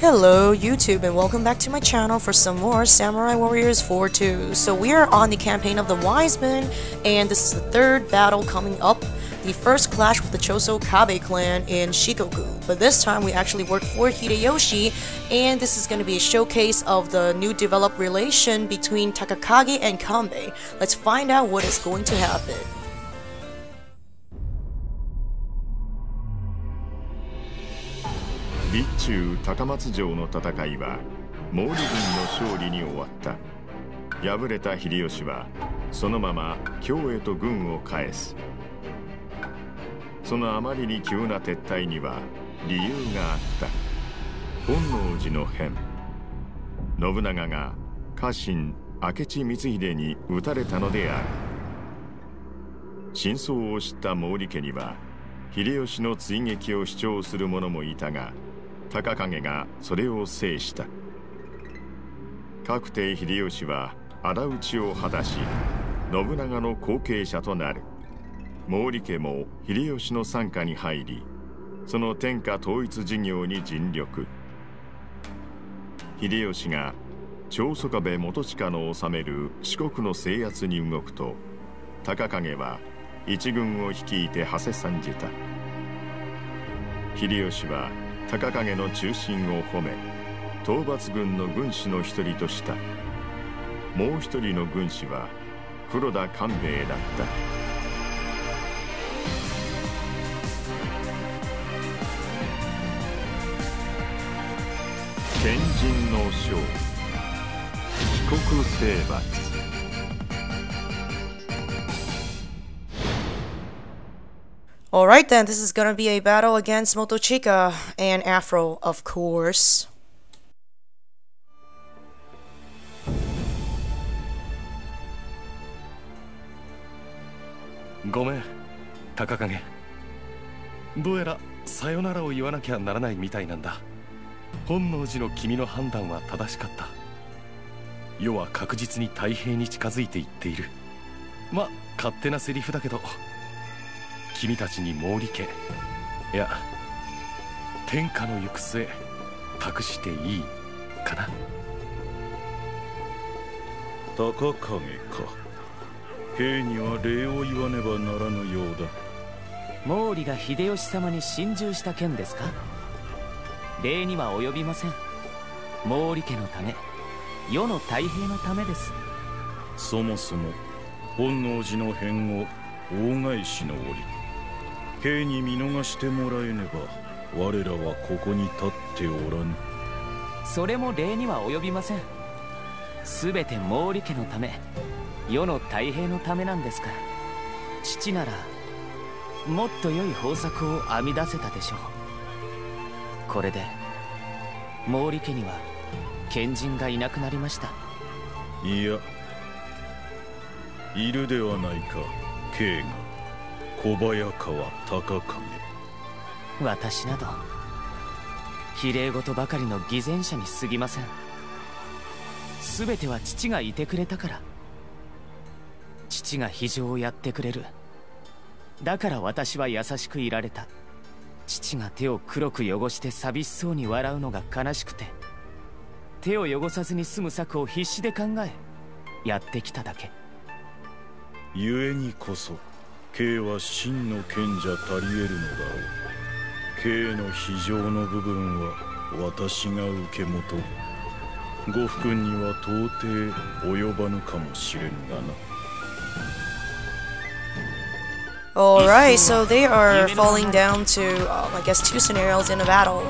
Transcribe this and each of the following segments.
Hello YouTube and welcome back to my channel for some more Samurai Warriors 4-2. So we are on the campaign of the Wisemen and this is the third battle coming up. The first clash with the Takakage clan in Shikoku. But this time we actually work for Hideyoshi and this is going to be a showcase of the new developed relation between Takakage and Kanbei. Let's find out what is going to happen.備中高松城の戦いは毛利軍の勝利に終わった。敗れた秀吉はそのまま京へと軍を返す。そのあまりに急な撤退には理由があった。本能寺の変。信長が家臣明智光秀に討たれたのである。真相を知った毛利家には秀吉の追撃を主張する者もいたが、高影がそれを制した。確定秀吉は仇討ちを果たし、信長の後継者となる。毛利家も秀吉の傘下に入り、その天下統一事業に尽力。秀吉が長宗我部元親の治める四国の制圧に動くと、高影は一軍を率いて馳せ参じた。秀吉は高影の忠臣を褒め、討伐軍の軍師の一人とした。もう一人の軍師は黒田官兵衛だった。賢人の将、帰国征伐。Alright then, this is gonna be a battle against Motochika and Afro, of course. ごめん、高影。どうやらさよならを言わなきゃならないみたいなんだ。本能寺の君の判断は正しかった。世は確実に太平に近づいていっている。ま、勝手なセリフだけど、君たちに毛利家、いや天下の行く末託していいかな。高影か。兵には礼を言わねばならぬようだ。毛利が秀吉様に心中した件ですか。礼には及びません。毛利家のため、世の太平のためです。そもそも本能寺の変を大返しの折、兵に見逃してもらえねば我らはここに立っておらぬ。それも礼には及びません。全て毛利家のため、世の太平のためなんですから。父ならもっと良い方策を編み出せたでしょう。これで毛利家には賢人がいなくなりました。いや、いるではないか、慶が。小早川高影。私など綺麗事ばかりの偽善者に過ぎません。全ては父がいてくれたから。父が非常をやってくれる。だから私は優しくいられた。父が手を黒く汚して寂しそうに笑うのが悲しくて、手を汚さずに済む策を必死で考えやってきただけ。故にこそ慶は真の賢者たり得るのだろう。慶の非常の部分は私が受け持とう。ご不君には到底及ばぬかもしれんがな。Alright, so they are falling down to, I guess, two scenarios in a battle.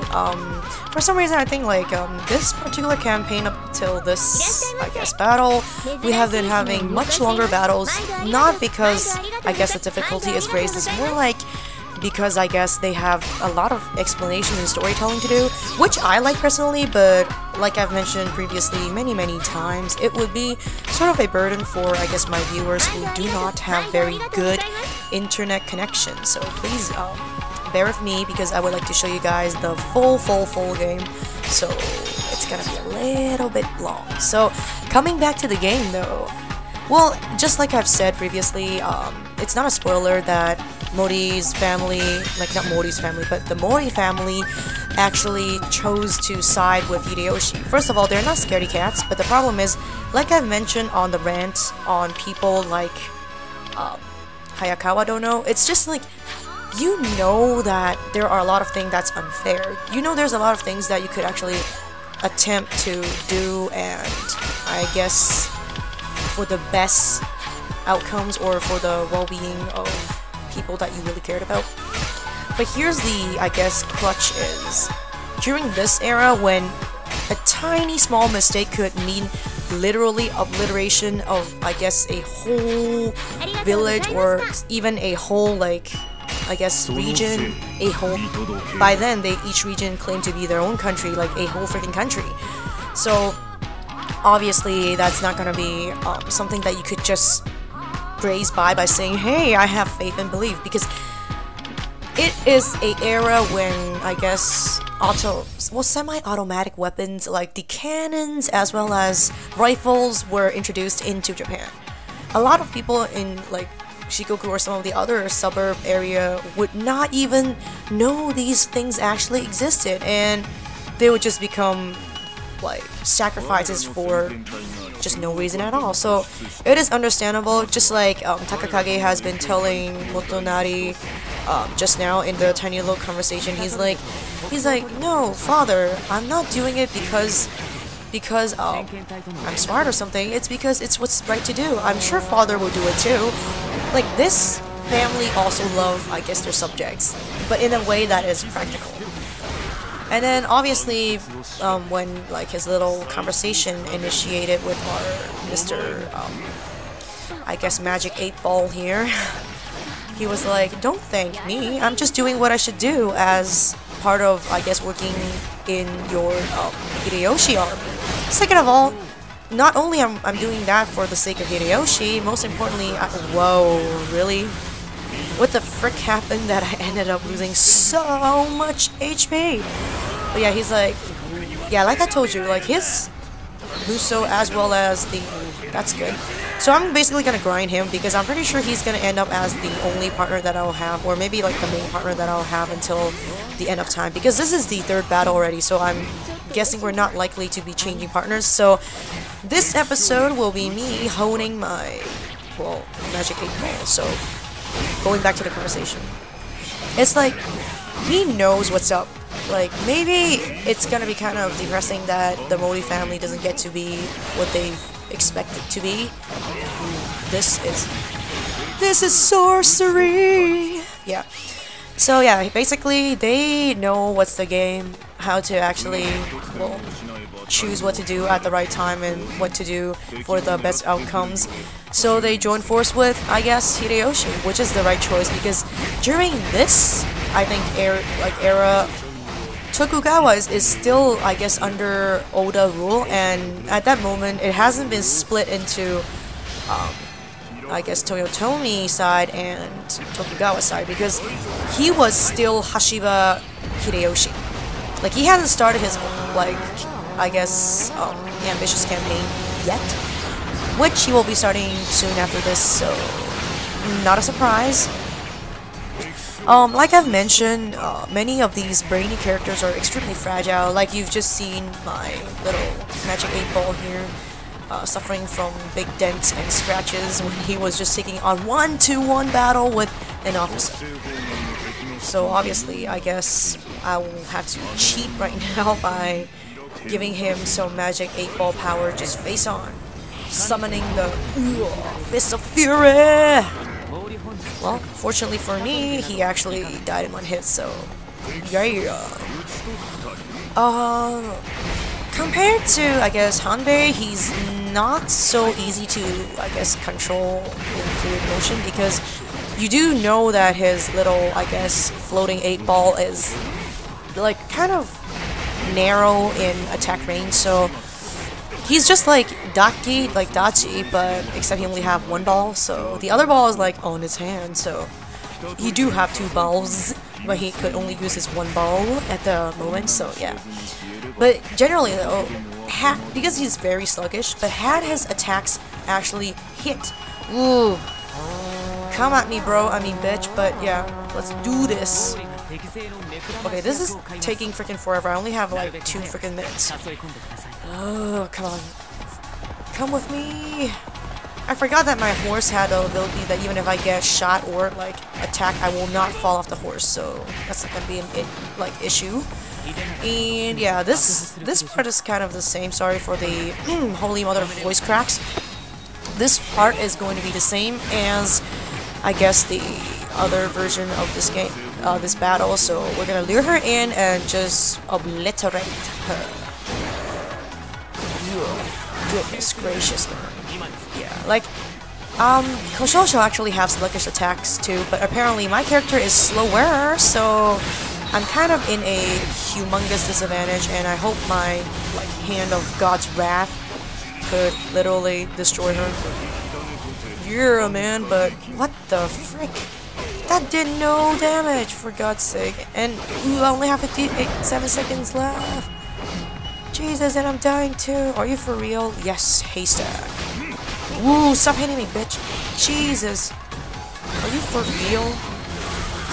For some reason, I think, like, this particular campaign up till this, I guess, battle, we have been having much longer battles, not because, I guess, the difficulty is raised, it's more like because I guess they have a lot of explanation and storytelling to do, which I like personally, but like I've mentioned previously many times, it would be sort of a burden for, I guess, my viewers who do not have very good internet connection. So please bear with me because I would like to show you guys the full game, so it's gonna be a little bit long. So coming back to the game though, well, just like I've said previously, it's not a spoiler that Mori's family, like not Mori's family, but the Mori family actually chose to side with Hideyoshi. First of all, they're not scaredy cats, but the problem is, like I've mentioned on the rant on people like Hayakawa Dono, it's just like, you know that there are a lot of things that's unfair. You know there's a lot of things that you could actually attempt to do, and I guess for the best outcomes or for the well-being of people that you really cared about. But here's the, I guess, clutch is, during this era when a tiny small mistake could mean literally obliteration of, I guess, a whole village or even a whole, like, I guess, region, a whole, by then each region claimed to be their own country, like a whole freaking country. So obviously that's not gonna be something that you could just graze by saying, hey, I have faith and belief, because it is a era when, I guess, semi-automatic weapons like the cannons as well as rifles were introduced into Japan. A lot of people in like Shikoku or some of the other suburb area would not even know these things actually existed, and they would just become like sacrifices for just no reason at all. So it is understandable, just like Takakage has been telling Motonari just now in the tiny little conversation. He's like, no, father, I'm not doing it because I'm smart or something. It's because it's what's right to do. I'm sure father will do it too. Like, this family also love, I guess, their subjects, but in a way that is practical. And then obviously when like his little conversation initiated with our Mr. I guess Magic 8 Ball here, he was like, don't thank me, I'm just doing what I should do as part of, I guess, working in your Hideyoshi army. Second of all, not only I'm doing that for the sake of Hideyoshi, most importantly, whoa, really? What the frick happened that I ended up losing so much HP? But yeah, he's like, yeah, like I told you, like his Muso as well as the, that's good. So I'm basically gonna grind him because I'm pretty sure he's gonna end up as the only partner that I'll have, or maybe like the main partner that I'll have until the end of time, because this is the third battle already, so I'm guessing we're not likely to be changing partners. So this episode will be me honing my, well, Magic 8 Ball. So going back to the conversation, it's like he knows what's up. Like, maybe it's gonna be kind of depressing that the Mori family doesn't get to be what they expect it to be. This is sorcery. Yeah. So yeah, basically they know what's the game, how to actually, well, choose what to do at the right time and what to do for the best outcomes. So they join force with, I guess, Hideyoshi, which is the right choice, because during this, I think, era, Tokugawa is still, I guess, under Oda rule, and at that moment it hasn't been split into I guess, Toyotomi side and Tokugawa side, because he was still Hashiba Hideyoshi. Like, he hasn't started his, like, I guess, ambitious campaign yet, which he will be starting soon after this, so not a surprise. Like I've mentioned, many of these brainy characters are extremely fragile. Like, you've just seen my little Magic 8 Ball here, suffering from big dents and scratches when he was just taking on 1-2-1 battle with an officer. So obviously, I guess I will have to cheat right now by giving him some Magic 8 Ball power just face on, summoning the Fist of Fury! Well, fortunately for me, he actually died in one hit, so yeah. Compared to, I guess, Hanbei, he's not so easy to, I guess, control in fluid motion, because you do know that his little, I guess, floating 8 ball is, like, kind of narrow in attack range, so he's just like Daki, like Dachi, but except he only have 1 ball, so the other ball is like on his hand, so he do have 2 balls, but he could only use his 1 ball at the moment, so yeah. But generally though, because he's very sluggish, but had his attacks actually hit, ooh, come at me bro, I mean bitch, but yeah, let's do this. Okay, this is taking freaking forever. I only have like 2 freaking minutes. Oh, come on. Come with me. I forgot that my horse had the ability that even if I get shot or like attacked, I will not fall off the horse. So that's not gonna be an issue. And yeah, this part is kind of the same. Sorry for the holy mother of voice cracks. This part is going to be the same as, I guess, the other version of this game, this battle. So we're gonna lure her in and just obliterate her. Goodness gracious, man. Yeah, like, Koshosho actually have sluggish attacks too, but apparently my character is slower, so I'm kind of in a humongous disadvantage, and I hope my like hand of God's wrath could literally destroy her. Yeah, man, but what the frick? That did no damage, for God's sake. And ooh, I only have 7 seconds left. Jesus, and I'm dying too. Are you for real? Yes, haystack. Woo, stop hitting me, bitch. Jesus. Are you for real?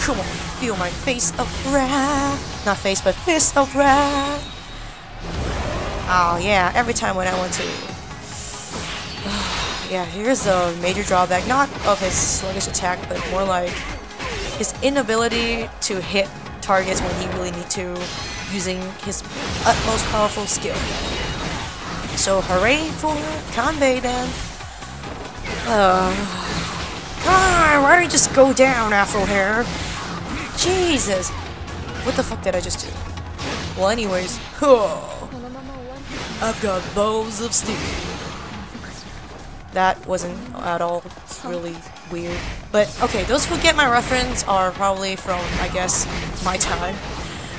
Come on, feel my face of wrath. Not face, but fist of wrath. Oh, yeah, every time when I want to. Yeah, here's the major drawback. Not of his sluggish attack, but more like his inability to hit targets when he really needs to, using his utmost powerful skill. So hooray for Kanbei then. Come on, why don't you just go down, Afro Hair? Jesus! What the fuck did I just do? Well, anyways, I've got balls of steel. That wasn't at all really weird. But, okay, those who get my reference are probably from, I guess, my time.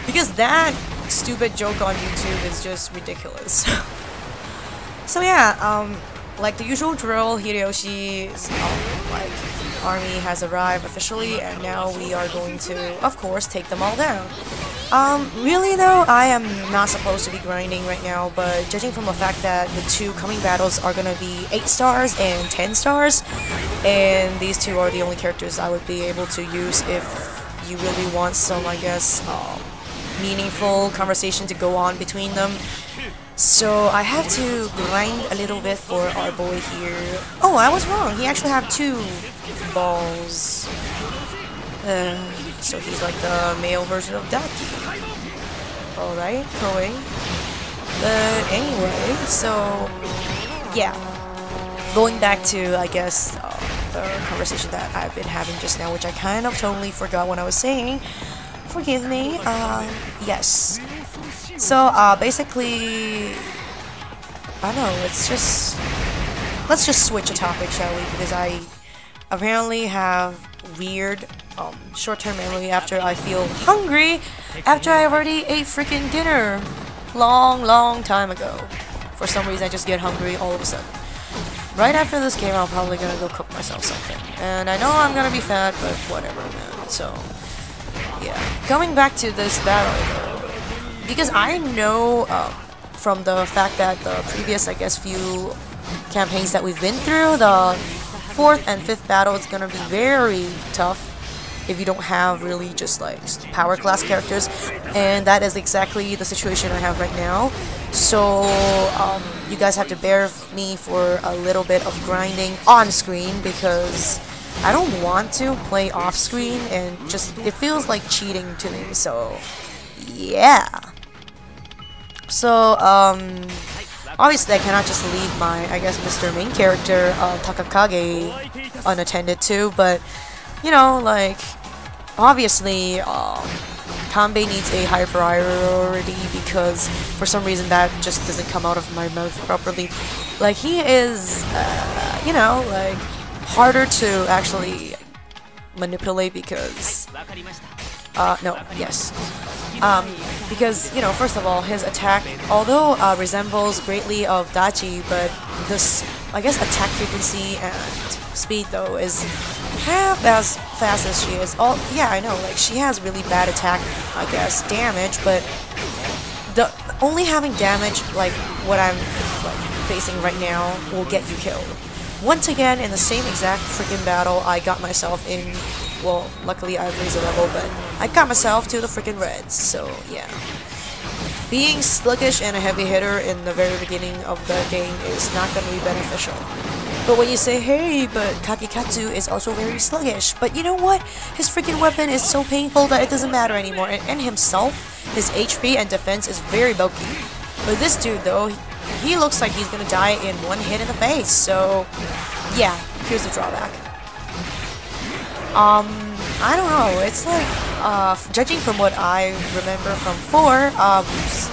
Because that stupid joke on YouTube is just ridiculous. So yeah, like the usual drill, Hideyoshi's like army has arrived officially, and now we are going to, of course, take them all down. Really though, I am not supposed to be grinding right now, but judging from the fact that the 2 coming battles are gonna be 8 stars and 10 stars, and these 2 are the only characters I would be able to use if you really want some, I guess, meaningful conversation to go on between them. So I have to grind a little bit for our boy here. Oh, I was wrong. He actually have 2 balls. So he's like the male version of Daki. Alright, Koei. But anyway, so yeah. Going back to, I guess, the conversation that I've been having just now, which I kind of totally forgot what I was saying. Forgive me. Yes. So, basically, I don't know, let's just switch a topic, shall we? Because I apparently have weird, short-term memory after I feel hungry after I already ate freaking dinner long time ago. For some reason, I just get hungry all of a sudden. Right after this game, I'm probably gonna go cook myself something. And I know I'm gonna be fat, but whatever, man. So, yeah. Coming back to this battle, because I know from the fact that the previous, I guess, few campaigns that we've been through, the 4th and 5th battle is gonna be very tough if you don't have really just like power class characters, and that is exactly the situation I have right now. So you guys have to bear with me for a little bit of grinding on screen, because I don't want to play off screen, and just it feels like cheating to me. So yeah. So, obviously I cannot just leave my, I guess, Mr. Main character, Takakage, unattended to, but, you know, like, obviously, Kanbei needs a higher priority, because for some reason that just doesn't come out of my mouth properly. Like, he is, you know, like, harder to actually manipulate, because, because, you know, first of all, his attack, although resembles greatly of Dachi, but this, I guess, attack frequency and speed, though, is half as fast as she is. Yeah, I know, like, she has really bad attack, I guess, damage, but the only having damage, like what I'm facing right now, will get you killed. Once again, in the same exact freaking battle, I got myself in well, luckily I raised a level, but I got myself to the freaking reds, so yeah. Being sluggish and a heavy hitter in the very beginning of the game is not going to be beneficial. But when you say, hey, but Kakikatsu is also very sluggish, but you know what? His freaking weapon is so painful that it doesn't matter anymore, and himself, his HP and defense is very bulky. But this dude, though, he looks like he's gonna die in one hit in the face, so yeah, here's the drawback. I don't know, it's like, judging from what I remember from 4,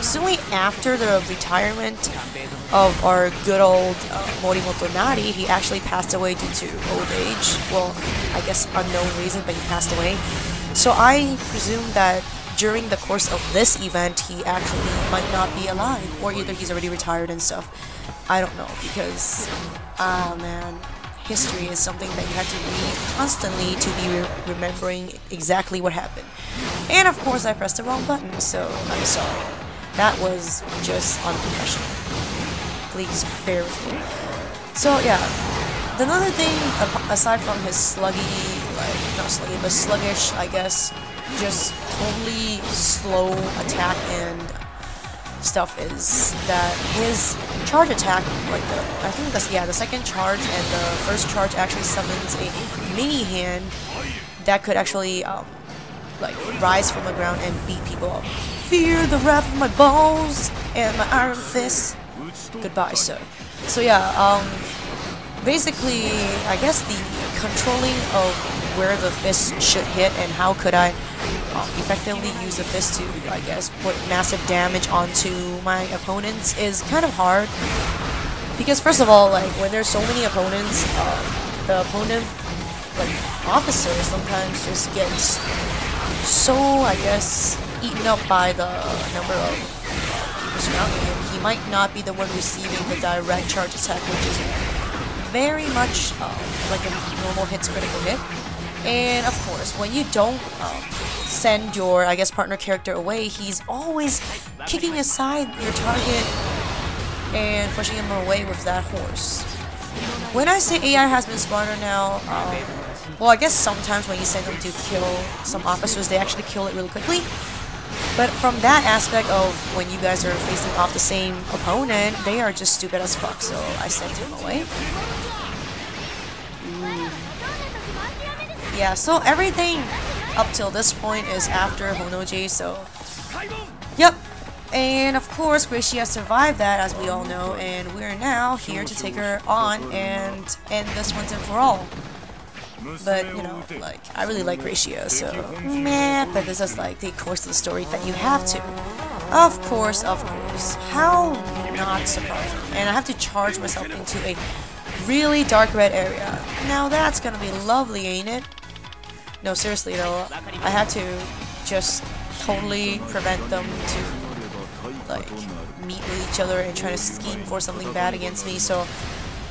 soon after the retirement of our good old Mori Motonari, he actually passed away due to old age. Well, I guess unknown reason, but he passed away. So I presume that during the course of this event, he actually might not be alive, or either he's already retired and stuff. I don't know, because, man, history is something that you have to read constantly to be remembering exactly what happened. And of course, I pressed the wrong button, so I'm sorry. That was just unprofessional. Please bear with me. So yeah, another thing aside from his sluggy, like not sluggy, but sluggish, I guess, just totally slow attack and stuff is that his charge attack, like I think that's, yeah, the second charge and the first charge actually summons a mini hand that could actually like rise from the ground and beat people up. Fear the wrath of my balls and my iron fists. Goodbye, sir. So yeah, basically, I guess the controlling of where the fist should hit and how could I effectively use the fist to, I guess, put massive damage onto my opponents is kind of hard. Because first of all, like, when there's so many opponents, the opponent, like, officer sometimes just gets so, I guess, eaten up by the number of people surrounding him. He might not be the one receiving the direct charge attack, which is very much like a normal hit's critical hit. And of course, when you don't send your, I guess, partner character away, he's always kicking aside your target and pushing him away with that horse. When I say AI has been smarter now, well, I guess sometimes when you send them to kill some officers, they actually kill it really quickly. But from that aspect of when you guys are facing off the same opponent, they are just stupid as fuck, so I sent him away. Yeah, so everything up till this point is after Honoji, so yep. And of course, Gracia survived that, as we all know, and we're now here to take her on and end this once and for all. But, you know, like, I really like Gracia, so meh, but this is like the course of the story that you have to. Of course, how not surprising. And I have to charge myself into a really dark red area. Now that's gonna be lovely, ain't it? No, seriously though, I had to just totally prevent them to, like, meet with each other and try to scheme for something bad against me, so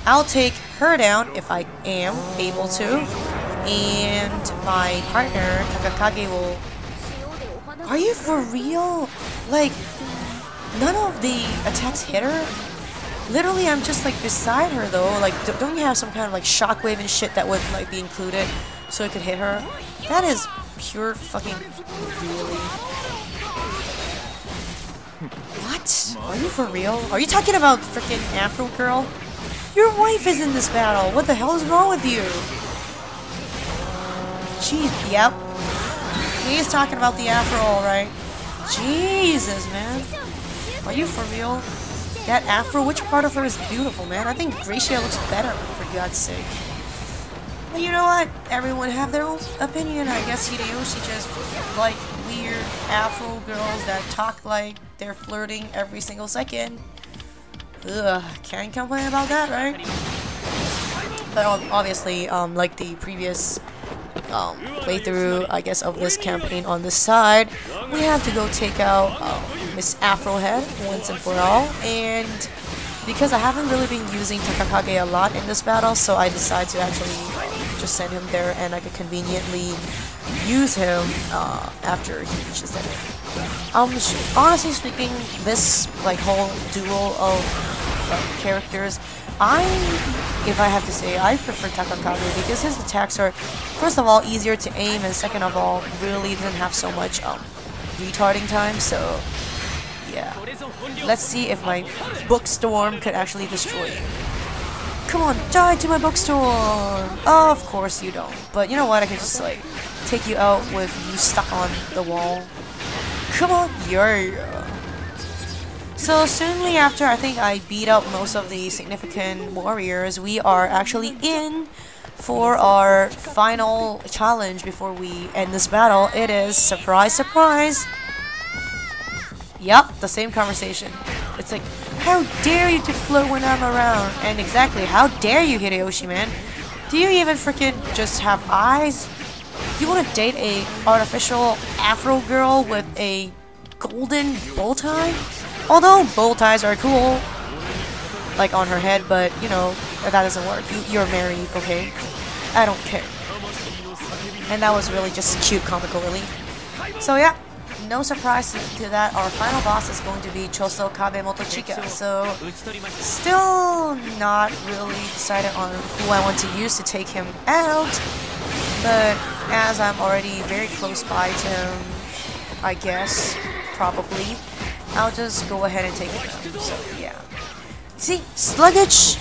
I'll take her down if I am able to, and my partner, Takakage, will... Are you for real? Like, none of the attacks hit her? Literally, I'm just, like, beside her, though. Like, don't you have some kind of, like, shockwave and shit that would, like, be included so it could hit her? That is pure fucking... Really? What? Are you for real? Are you talking about freaking Afro Girl? Your wife is in this battle! What the hell is wrong with you? Jeez, yep. He's talking about the Afro, alright. Jesus, man. Are you for real? That Afro, which part of her is beautiful, man? I think Gracia looks better, for God's sake. But you know what? Everyone have their own opinion. I guess Hideyoshi just like weird Afro girls that talk like they're flirting every single second. Ugh, can't complain about that, right? But obviously, like the previous playthrough, I guess, of this campaign on this side, we have to go take out Miss Afrohead once and for all, and because I haven't really been using Takakage a lot in this battle, so I decided to actually just send him there, and I could conveniently use him after he reaches that. Honestly speaking, this like whole duel of characters, if I have to say, I prefer Takakage because his attacks are, first of all, easier to aim, and second of all, really doesn't have so much retarding time. So yeah, let's see if my Bookstorm could actually destroy you. Come on, die to my Bookstorm! Oh, of course you don't. But you know what? I can just like take you out with you stuck on the wall. Come on, yeah. So soonly after, I think I beat up most of the significant warriors, we are actually in for our final challenge before we end this battle. It is, surprise, surprise. Yep, the same conversation. It's like, how dare you to flirt when I'm around? And exactly, how dare you, Hideyoshi, man? Do you even freaking just have eyes? You want to date a artificial afro girl with a golden bow tie? Although bow ties are cool, like on her head, but you know, that doesn't work. You're married, okay? I don't care. And that was really just cute comical relief. So yeah, no surprise to that, our final boss is going to be Choso Kabe Motochika. So still not really decided on who I want to use to take him out, but as I'm already very close by to him, I guess, probably, I'll just go ahead and take him out. So yeah. See, sluggish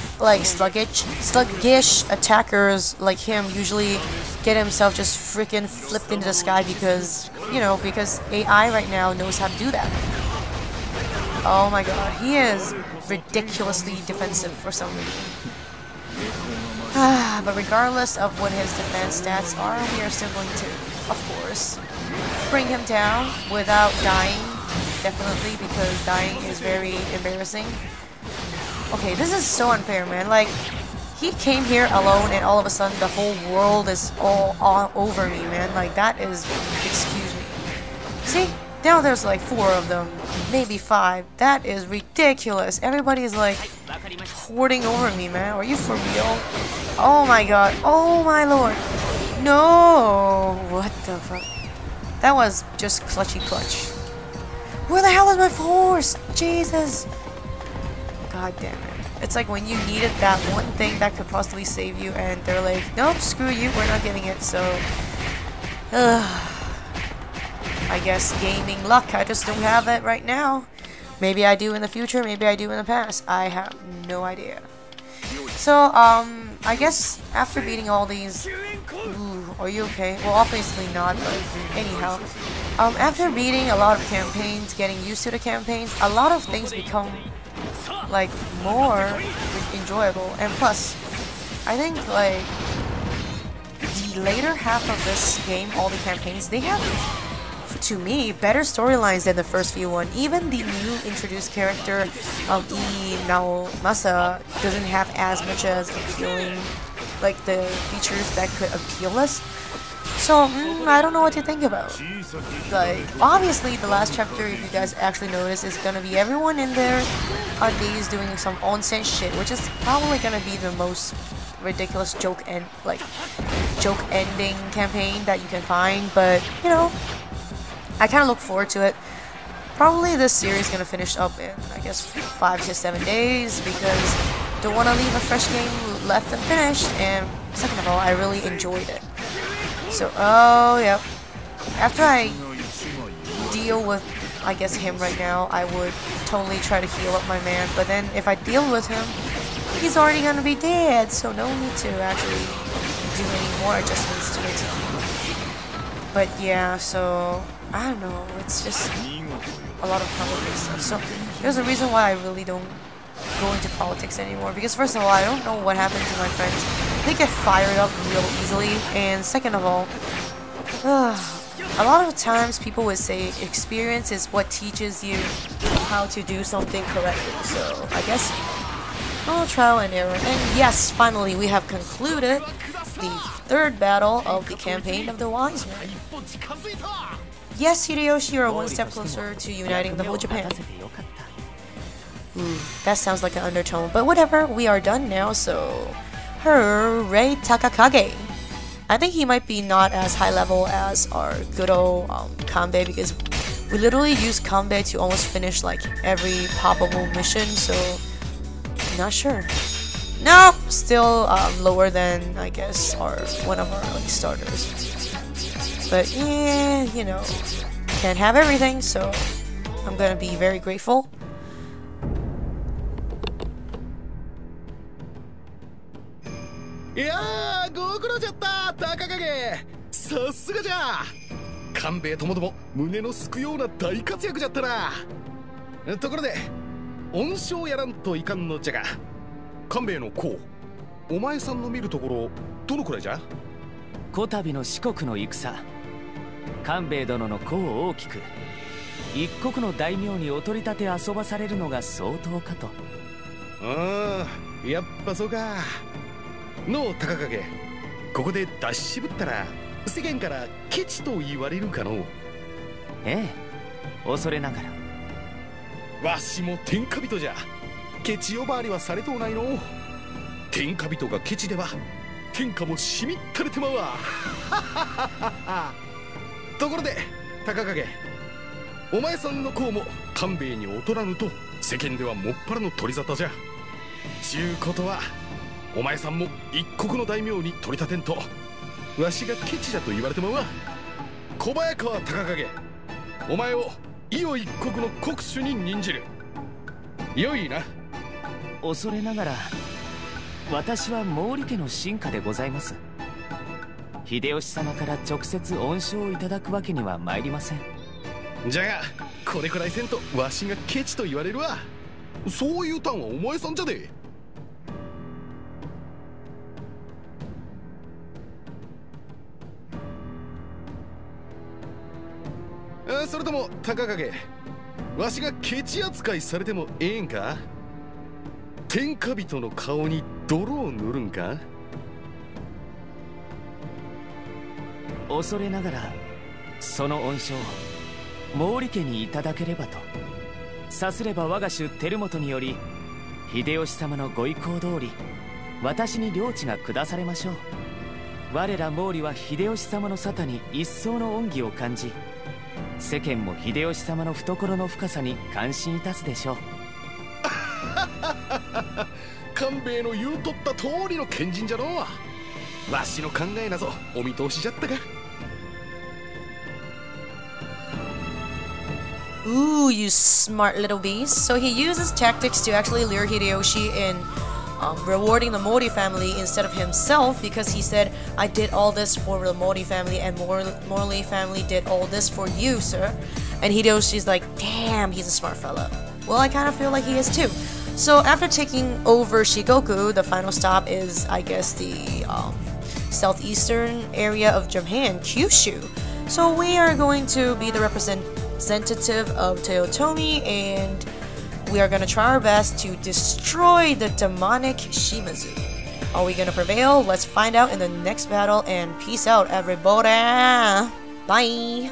attackers like him usually get himself just freaking flipped into the sky because, you know, because AI right now knows how to do that. Oh my god, he is ridiculously defensive for some reason. But regardless of what his defense stats are, we are still going to, of course, bring him down without dying. Definitely, because dying is very embarrassing. Okay, this is so unfair, man. Like, he came here alone and all of a sudden the whole world is all over me, man. Like, that is... excuse me. See? Now there's like 4 of them. Maybe 5. That is ridiculous. Everybody is like hoarding over me, man. Are you for real? Oh my god. Oh my lord. No! What the fuck? That was just clutchy clutch. Where the hell is my force? Jesus! God damn it. It's like when you needed that one thing that could possibly save you and they're like, nope, screw you, we're not getting it, so... I guess gaming luck, I just don't have it right now. Maybe I do in the future, maybe I do in the past. I have no idea. So, I guess after beating all these... Ooh, are you okay? Well, obviously not, but anyhow. After beating a lot of campaigns, getting used to the campaigns, a lot of things become, like, more enjoyable. And plus, I think, like, the later half of this game, all the campaigns, they have, to me, better storylines than the first few one. Even the new introduced character, Naomasa, doesn't have as much as appealing, like, the features that could appeal us. So, I don't know what to think about. Like, obviously, the last chapter, if you guys actually notice, is gonna be everyone in their undies doing some onsen shit, which is probably gonna be the most ridiculous joke ending campaign that you can find. But, you know, I kind of look forward to it. Probably this series is gonna finish up in, I guess, 5 to 7 days, because don't want to leave a fresh game left unfinished, and second of all, I really enjoyed it. So, oh, yep. After I deal with, I guess, him right now, I would totally try to heal up my man, but then if I deal with him, he's already gonna be dead, so no need to actually do any more adjustments to it. But yeah, so, I don't know, it's just a lot of complicated stuff. So, there's a reason why I really don't go into politics anymore, because first of all, I don't know what happens to my friends. They get fired up real easily, and second of all, a lot of times people would say experience is what teaches you how to do something correctly. So I guess all trial and error. And yes, finally we have concluded the 3rd battle of the campaign of the Wisemen. Yes, Hideyoshi, you are one step closer to uniting the whole Japan. Ooh, that sounds like an undertone, but whatever, we are done now, so... Hooray, Takakage! I think he might be not as high level as our good old Kanbei, because we literally use Kanbei to almost finish like every probable mission, so... Not sure. No, still lower than I guess one of our like starters. But yeah, you know, can't have everything, so I'm gonna be very grateful. Yeah, ご苦労じゃった、高影。さすがじゃ。官兵衛ともども胸のすくような大活躍じゃったな。ところで、恩賞やらんといかんのじゃが。官兵衛の功、お前さんの見るところどのくらいじゃ？こたびの四国の戦、官兵衛殿の功を大きく一国の大名にお取り立て遊ばされるのが相当かと。ああ、やっぱそうか。の高影、ここで出し渋ったら世間からケチと言われるかの？ええ、恐れながら。わしも天下人じゃ。ケチ呼ばわりはされとうないの。天下人がケチでは天下もしみったれてまうわ。ところで高影、お前さんの功も官兵衛に劣らぬと世間ではもっぱらの取り沙汰じゃ。ちゅうことはお前さんも一国の大名に取り立てんとわしがケチじゃと言われてまうわ。小早川高影、お前を伊予一国の国主に任じる。よいな。恐れながら私は毛利家の臣下でございます。秀吉様から直接恩賞をいただくわけには参りません。じゃがこれくらいせんとわしがケチと言われるわ。そういうたんはお前さんじゃで。それとも高影、わしがケチ扱いされてもええんか？天下人の顔に泥を塗るんか？恐れながらその恩賞を毛利家にいただければと。さすれば我が主輝元により秀吉様のご意向通り私に領地が下されましょう。我ら毛利は秀吉様の沙汰に一層の恩義を感じ、世間も秀吉様の懐の深さに感心いたすでしょう。官兵衛の言うとった通りの賢人じゃのう。わしの考えなぞお見通しじゃったか。Ooh, you smart little beast. So he uses tactics to actually lure Hideyoshi in rewarding the Mori family instead of himself, because he said, I did all this for the Mori family and Mori family did all this for you, sir. And Hideyoshi's like, damn, he's a smart fella. Well, I kind of feel like he is too. So after taking over Shikoku, the final stop is, I guess, the southeastern area of Japan, Kyushu. So we are going to be the representative of Toyotomi, and we are going to try our best to destroy the demonic Shimazu. Are we going to prevail? Let's find out in the next battle, and peace out, everybody! Bye!